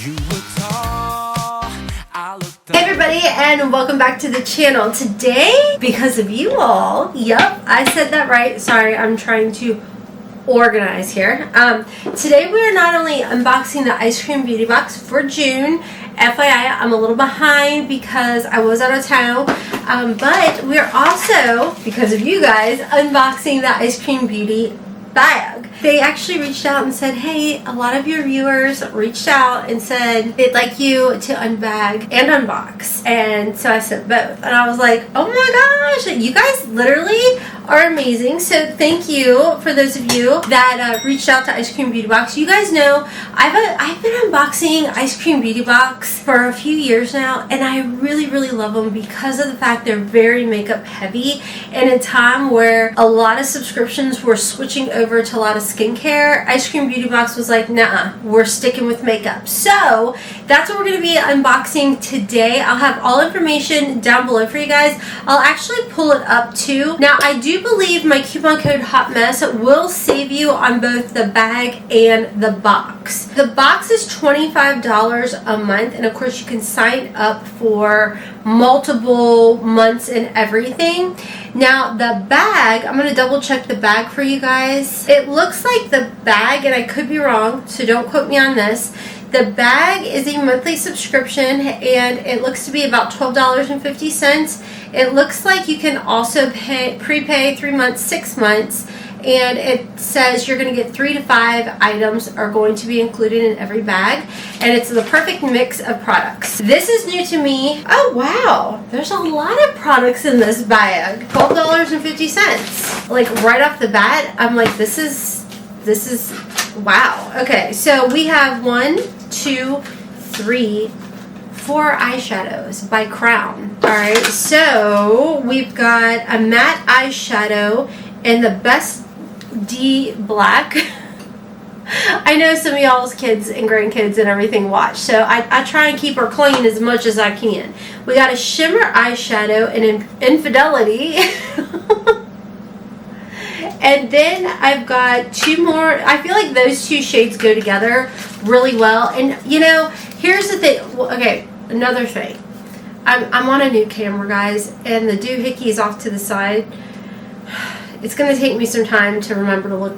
You were tall, I looked up. Hey everybody, and welcome back to the channel. Today, because of you all, yep, I said that right. Sorry, I'm trying to organize here. Today we are not only unboxing the ice cream beauty box for June. FYI, I'm a little behind because I was out of town, but we're also, because of you guys, unboxing the ice cream beauty bag. They actually reached out and said, hey, a lot of your viewers reached out and said they'd like you to unbag and unbox. And so I said both. And I was like, oh my gosh, you guys literally are amazing. So thank you for those of you that reached out to Ice Cream Beauty Box. You guys know I've been unboxing Ice Cream Beauty Box for a few years now, and I really love them because of the fact they're very makeup heavy. In a time where a lot of subscriptions were switching over to a lot of skincare, Ice Cream Beauty Box was like, nah, we're sticking with makeup. So that's what we're going to be unboxing today. I'll have all information down below for you guys. I'll actually pull it up too. Now, I do believe my coupon code HOTMESS will save you on both the bag and the box. The box is $25 a month, and of course you can sign up for multiple months and everything. Now the bag, I'm going to double check the bag for you guys. It looks like the bag, and I could be wrong, so don't quote me on this. The bag is a monthly subscription, and it looks to be about $12.50. It looks like you can also prepay 3 months, 6 months, and it says you're going to get 3 to 5 items are going to be included in every bag, and it's the perfect mix of products. This is new to me. Oh wow, there's a lot of products in this bag. $12.50. Like right off the bat, I'm like, this is wow. Okay, so we have 1, 2, 3, 4 eyeshadows by Crown. Alright, so we've got a matte eyeshadow in the Best D Black. I know some of y'all's kids and grandkids and everything watch, so I try and keep her clean as much as I can. We got a shimmer eyeshadow in Infidelity. And then I've got 2 more. I feel like those 2 shades go together really well. And you know, here's the thing. Okay, another thing. I'm on a new camera, guys, and the doohickey is off to the side. It's going to take me some time to remember to look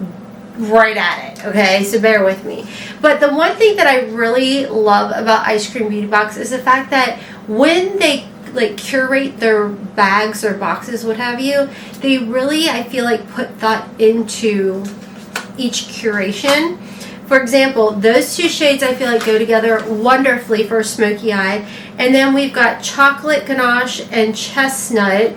right at it, okay? So bear with me. But the one thing that I really love about Ice Cream Beauty Box is the fact that when they like curate their bags or boxes, what have you, they really, I feel like, put thought into each curation. For example, those 2 shades I feel like go together wonderfully for a smoky eye. And then we've got Chocolate Ganache and Chestnut,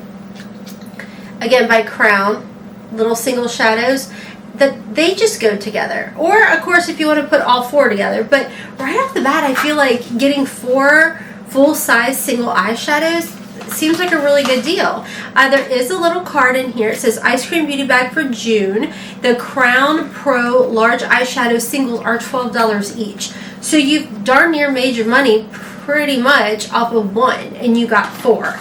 again by Crown, little single shadows, that they just go together. Or of course if you want to put all 4 together, but right off the bat I feel like getting 4 full-size single eyeshadows seems like a really good deal. There is a little card in here. It says Ice Cream Beauty Bag for June. The Crown Pro large eyeshadow singles are $12 each. So you've darn near made your money pretty much off of 1, and you got 4.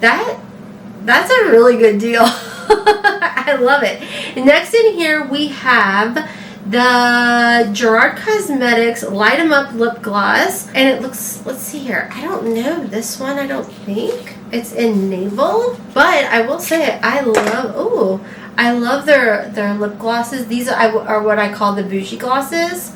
That's a really good deal. I love it. Next in here we have the Gerard Cosmetics Light 'em Up Lip Gloss, and it looks, let's see here, I don't know this one, I don't think. It's in Navel, but I will say I love their lip glosses. These are what I call the bougie glosses.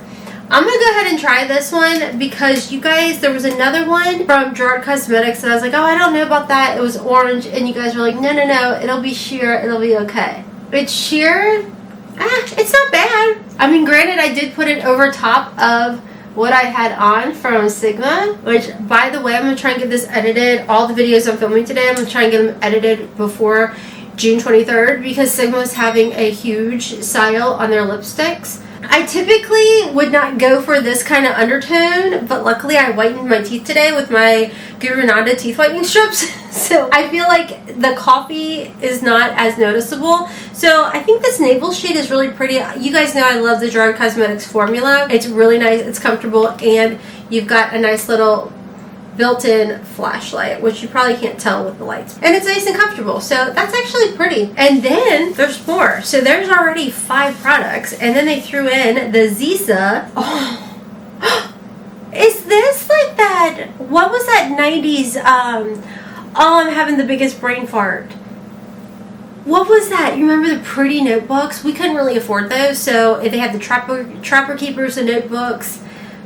I'm going to go ahead and try this one because you guys, there was another one from Gerard Cosmetics and I was like, oh, I don't know about that. It was orange, and you guys were like, no, it'll be sheer, it'll be okay. It's sheer. It's not bad. I mean, granted, I did put it over top of what I had on from Sigma, which, by the way, I'm going to try and get this edited. All the videos I'm filming today, I'm going to try and get them edited before June 23rd because Sigma is having a huge sale on their lipsticks. I typically would not go for this kind of undertone, but luckily I whitened my teeth today with my Guru Nanda teeth whitening strips. So I feel like the coffee is not as noticeable. So I think this navel shade is really pretty. You guys know I love the Gerard Cosmetics formula. It's really nice, it's comfortable, and you've got a nice little built-in flashlight, which you probably can't tell with the lights, and it's nice and comfortable, so that's actually pretty. And then there's more. So there's already 5 products, and then they threw in the Zisa. Oh What was that 90s? Oh, I'm having the biggest brain fart. What was that? You remember the pretty notebooks? We couldn't really afford those, so they had the Trapper Keepers and notebooks.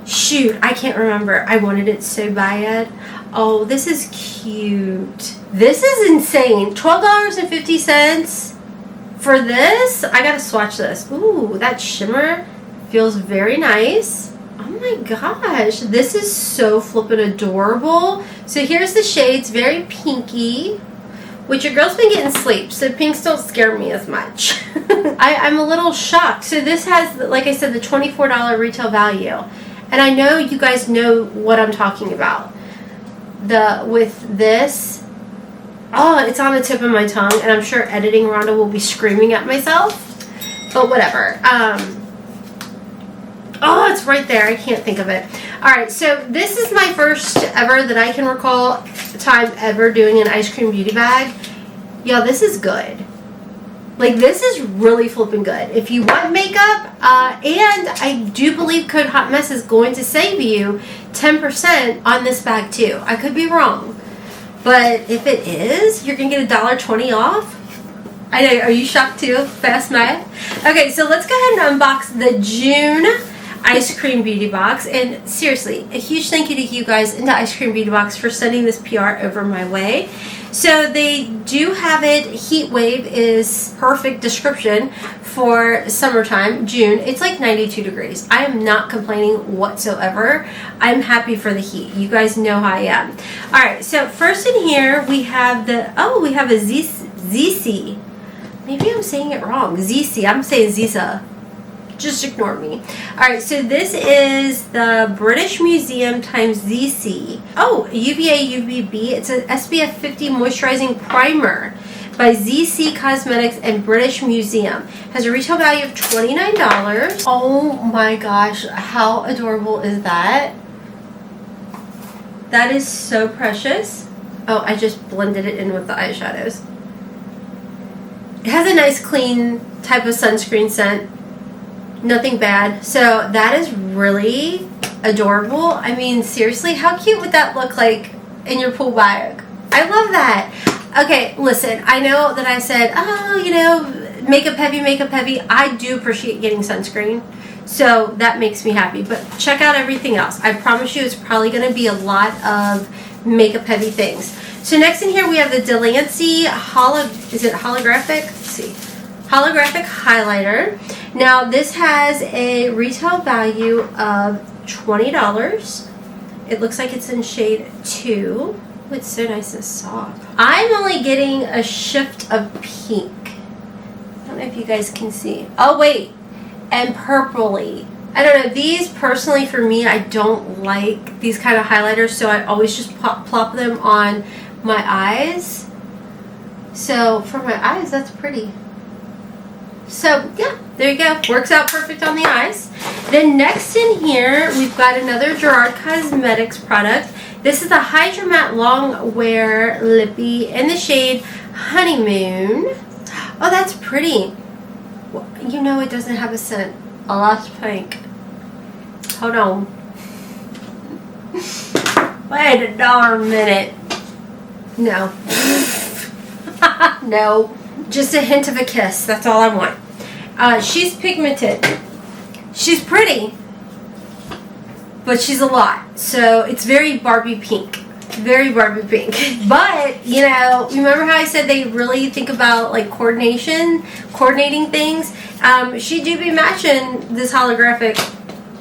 Shoot, I can't remember. I wanted it so bad. Oh, this is cute. This is insane. $12.50 for this. I gotta swatch this. Ooh, that shimmer feels very nice. Oh my gosh, this is so flippin' adorable. So here's the shades, very pinky, which your girl's been getting sleep, so pinks don't scare me as much. I'm a little shocked. So this has, like I said, the $24 retail value. And I know you guys know what I'm talking about. With this, oh, it's on the tip of my tongue, and I'm sure editing Rhonda will be screaming at myself, but whatever. Oh, it's right there. I can't think of it. Alright, so this is my first ever that I can recall time ever doing an ice cream beauty bag. Y'all, this is good. Like, this is really flipping good. If you want makeup, and I do believe code HOTMESS is going to save you 10% on this bag too. I could be wrong. But if it is, you're going to get $1.20 off. I know, are you shocked too? Fast math. Okay, so let's go ahead and unbox the June Ice Cream Beauty Box. And seriously, a huge thank you to you guys into Ice Cream Beauty Box for sending this PR over my way. So they do have it. Heat wave is perfect description for summertime, June. It's like 92 degrees. I am not complaining whatsoever. I'm happy for the heat. You guys know how I am. All right, so first in here we have we have a ZC. Maybe I'm saying it wrong. ZC. I'm saying Zisa. Just ignore me. Alright, so this is the British Museum times ZC. Oh, UVA UVB. It's an SPF 50 moisturizing primer by ZC Cosmetics and British Museum. Has a retail value of $29. Oh my gosh, how adorable is that? That is so precious. Oh, I just blended it in with the eyeshadows. It has a nice clean type of sunscreen scent. Nothing bad. So that is really adorable. I mean, seriously, how cute would that look like in your pool bag? I love that. Okay, listen, I know that I said, oh, you know, makeup heavy. I do appreciate getting sunscreen. So that makes me happy. But check out everything else. I promise you it's probably going to be a lot of makeup heavy things. So next in here we have the Delancey holographic? Let's see. Holographic highlighter. Now this has a retail value of $20. It looks like it's in shade 2. Oh, it's so nice and soft. I'm only getting a shift of pink. I don't know if you guys can see. Oh wait, and purpley. I don't know, these personally for me, I don't like these kind of highlighters, so I always just plop them on my eyes. So for my eyes, that's pretty. So yeah, there you go. Works out perfect on the eyes. Then next in here, we've got another Gerard Cosmetics product. This is the Hydra Matte Long Wear Lippy in the shade Honeymoon. Oh, that's pretty. You know it doesn't have a scent. I lost pink. Hold on. Wait a darn minute. No. No. Just a hint of a kiss. That's all I want. She's pigmented. She's pretty. But she's a lot. So it's very Barbie pink. Very Barbie pink. But, you know, remember how I said they really think about like coordinating things? She do be matching this holographic.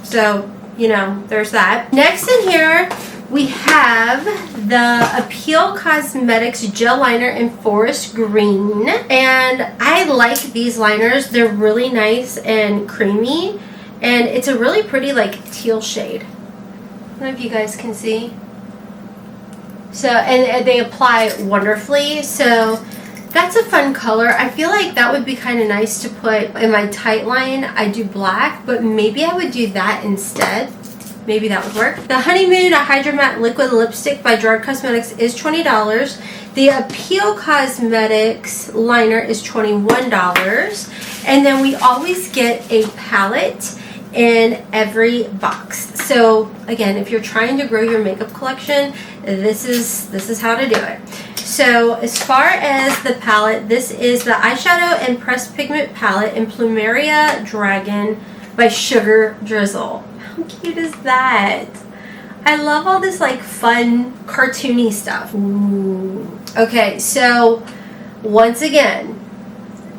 So, you know, there's that. Next in here, we have the Appeal Cosmetics Gel Liner in Forest Green. And I like these liners. They're really nice and creamy. And it's a really pretty like teal shade. I don't know if you guys can see. So, and they apply wonderfully. So that's a fun color. I feel like that would be kind of nice to put in my tight line. I do black, but maybe I would do that instead. Maybe that would work. The Honeymoon Hydra Matte Liquid Lipstick by Gerard Cosmetics is $20. The Appeal Cosmetics liner is $21. And then we always get a palette in every box. So again, if you're trying to grow your makeup collection, this is how to do it. So as far as the palette, this is the eyeshadow and pressed pigment palette in Plumeria Dragon by Sugar Drizzle. How cute is that? I love all this like fun cartoony stuff. Ooh. Okay, so once again,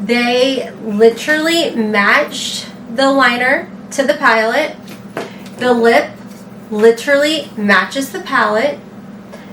they literally matched the liner to the palette. The lip literally matches the palette.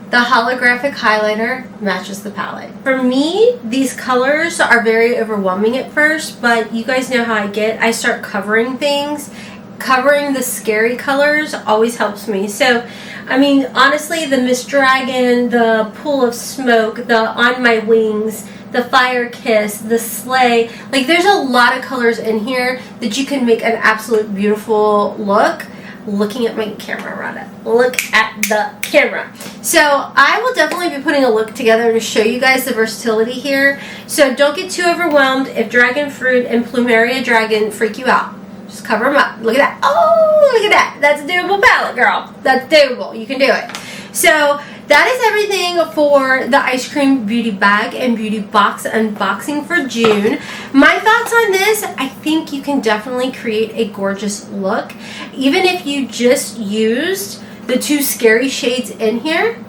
The holographic highlighter matches the palette. For me, these colors are very overwhelming at first, but you guys know how I get. I start covering things. Covering the scary colors always helps me. So, I mean, honestly, the Miss Dragon, the Pool of Smoke, the On My Wings, the Fire Kiss, the Sleigh, like there's a lot of colors in here that you can make an absolute beautiful look. Looking at my camera, Rada. Look at the camera. So I will definitely be putting a look together to show you guys the versatility here. So don't get too overwhelmed if Dragon Fruit and Plumeria Dragon freak you out. Just cover them up. Look at that. Oh, look at that. That's a doable palette, girl. That's doable. You can do it. So that is everything for the Ice Cream Beauty Bag and Beauty Box unboxing for June. My thoughts on this, I think you can definitely create a gorgeous look. Even if you just used the two scary shades in here,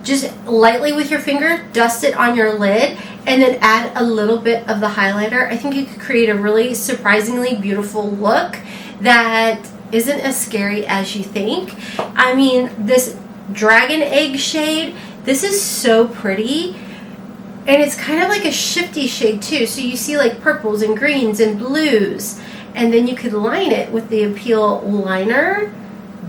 just lightly with your finger, dust it on your lid, and then add a little bit of the highlighter. I think you could create a really surprisingly beautiful look that isn't as scary as you think. I mean, this Dragon Egg shade, this is so pretty, and it's kind of like a shifty shade too, so you see like purples and greens and blues, and then you could line it with the Appeal liner.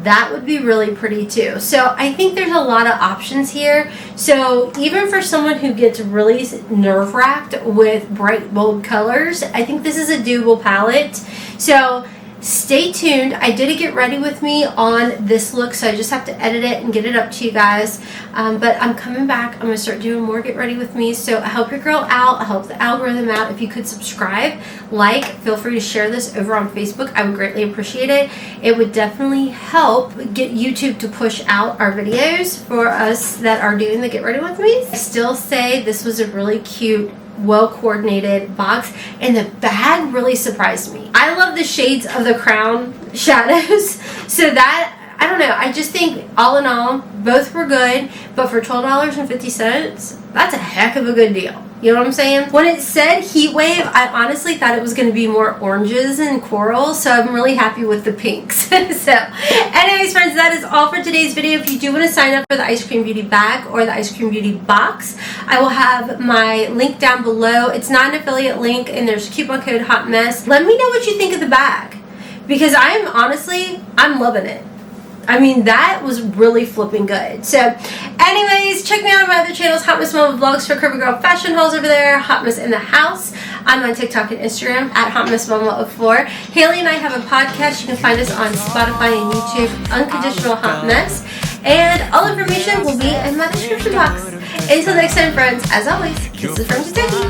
That would be really pretty too. So I think there's a lot of options here. So even for someone who gets really nerve-wracked with bright, bold colors, I think this is a doable palette. So stay tuned. I did a get ready with me on this look, so I just have to edit it and get it up to you guys. But I'm coming back. I'm going to start doing more get ready with me. So I help your girl out. I help the algorithm out. If you could subscribe, like, feel free to share this over on Facebook. I would greatly appreciate it. It would definitely help get YouTube to push out our videos for us that are doing the get ready with me. I still say this was a really cute, well-coordinated box, and the bag really surprised me. I love the shades of the crown shadows, so that, I don't know, I just think all in all, both were good, but for $12.50, that's a heck of a good deal. You know what I'm saying? When it said heat wave, I honestly thought it was going to be more oranges and corals, so I'm really happy with the pinks. So, anyways, friends, that is all for today's video. If you do want to sign up for the Ice Cream Beauty Bag or the Ice Cream Beauty Box, I will have my link down below. It's not an affiliate link, and there's coupon code HOTMESS. Let me know what you think of the bag, because I'm loving it. I mean, that was really flipping good. So, anyways, check me out on my other channels, Hotmess Momma Vlogs for Curvy Girl Fashion Hauls over there, Hotmess in the House. I'm on TikTok and Instagram at Hotmess Momma #4. Haley and I have a podcast. You can find us on Spotify and YouTube, Unconditional Hot Mess. And all information will be in my description box. Until next time, friends, as always, kisses from Kentucky.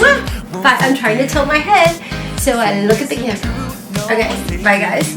Mwah! But I'm trying to tilt my head so I look at the camera. Okay, bye guys.